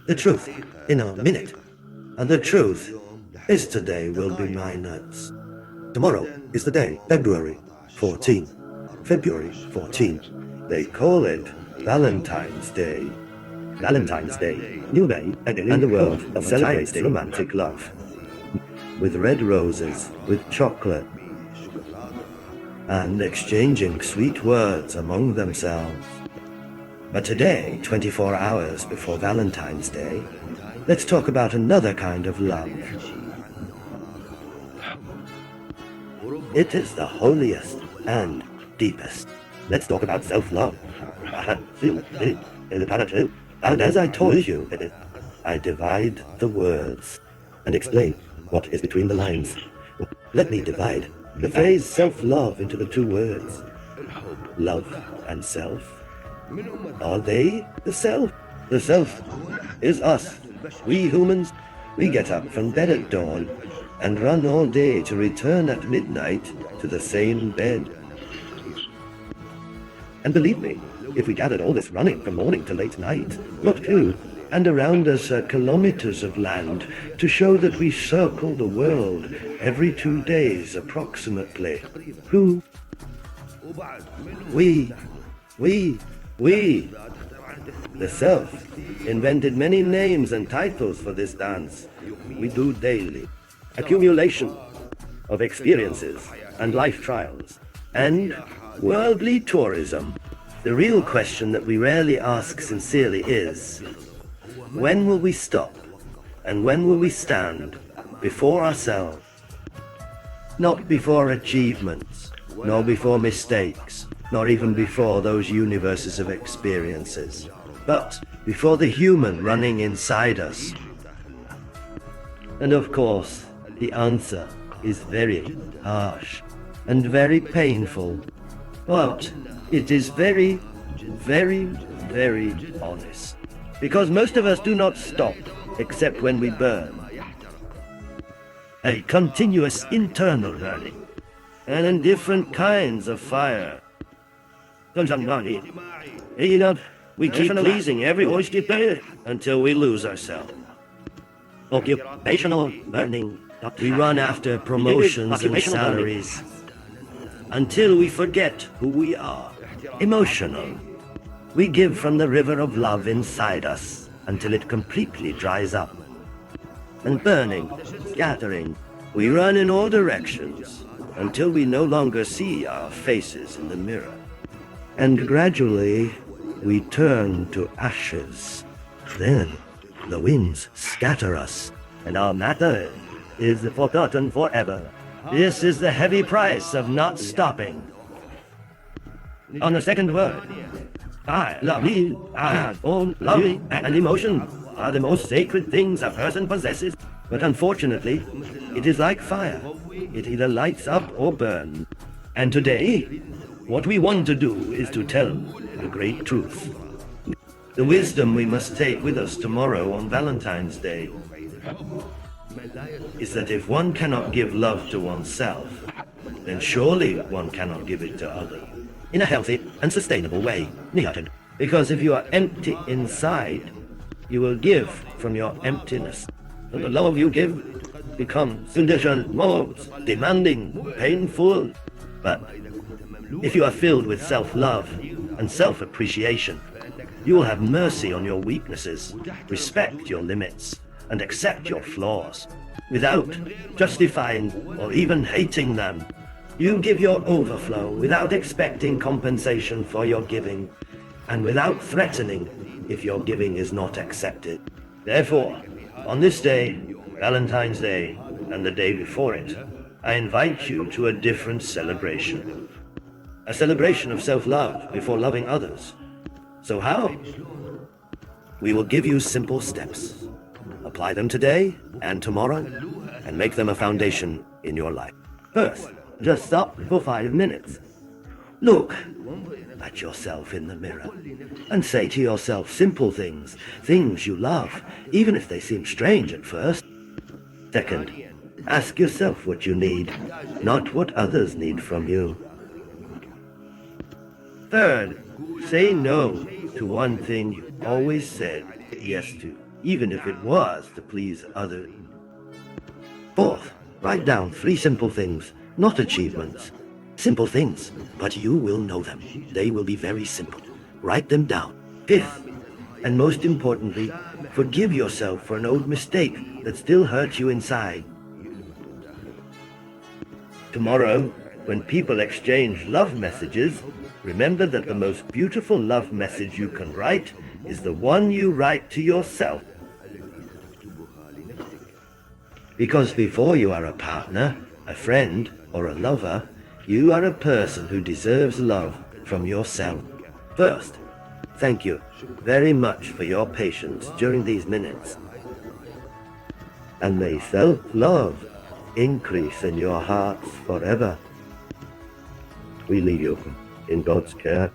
the truth in a minute. And the truth is today will be my nuts. Tomorrow is the day, February 14. February 14. They call it Valentine's Day. Valentine's Day, new day, and the world celebrates romantic love. With red roses, with chocolate, and exchanging sweet words among themselves. But today, 24 hours before Valentine's Day, let's talk about another kind of love. It is the holiest and deepest. Let's talk about self-love. And as I told you, I divide the words and explain what is between the lines. Let me divide the phrase self-love into the two words. Love and self. Are they the self? The self is us. We humans, we get up from bed at dawn and run all day to return at midnight to the same bed. And believe me, if we gathered all this running from morning to late night, not few, and around us are kilometers of land to show that we circle the world every 2 days approximately. Who? We. The self invented many names and titles for this dance. We do daily. Accumulation of experiences and life trials, and worldly tourism. The real question that we rarely ask sincerely is, when will we stop, and when will we stand before ourselves? Not before achievements, nor before mistakes, nor even before those universes of experiences, but before the human running inside us. And of course, the answer is very harsh and very painful, but it is very, very, very honest. Because most of us do not stop except when we burn. A continuous internal burning, and in different kinds of fire. We keep pleasing everyone until we lose ourselves. Occupational burning. We run after promotions and salaries until we forget who we are. Emotional. We give from the river of love inside us until it completely dries up. And burning, scattering, we run in all directions until we no longer see our faces in the mirror. And gradually, we turn to ashes. Then, the winds scatter us, and our matter is forgotten forever. This is the heavy price of not stopping. On the second word, love and emotion are the most sacred things a person possesses. But unfortunately, it is like fire. It either lights up or burns. And today, what we want to do is to tell the great truth. The wisdom we must take with us tomorrow on Valentine's Day is that if one cannot give love to oneself, then surely one cannot give it to others in a healthy and sustainable way. Because if you are empty inside, you will give from your emptiness. And the love you give becomes conditioned, more demanding, painful. But if you are filled with self-love and self-appreciation, you will have mercy on your weaknesses, respect your limits, and accept your flaws without justifying or even hating them. You give your overflow without expecting compensation for your giving, and without threatening if your giving is not accepted. Therefore, on this day, Valentine's Day, and the day before it, I invite you to a different celebration. A celebration of self-love before loving others. So how? We will give you simple steps. Apply them today and tomorrow, and make them a foundation in your life. First, just stop for 5 minutes. Look at yourself in the mirror and say to yourself simple things, things you love, even if they seem strange at first. Second, ask yourself what you need, not what others need from you. Third, say no to one thing you always said yes to. even if it was to please others. Fourth, write down 3 simple things, not achievements. Simple things, but you will know them. They will be very simple. Write them down. Fifth, and most importantly, forgive yourself for an old mistake that still hurts you inside. Tomorrow, when people exchange love messages, remember that the most beautiful love message you can write is the one you write to yourself. Because before you are a partner, a friend, or a lover, you are a person who deserves love from yourself. First, thank you very much for your patience during these minutes. And may self-love increase in your hearts forever. We leave you in God's care.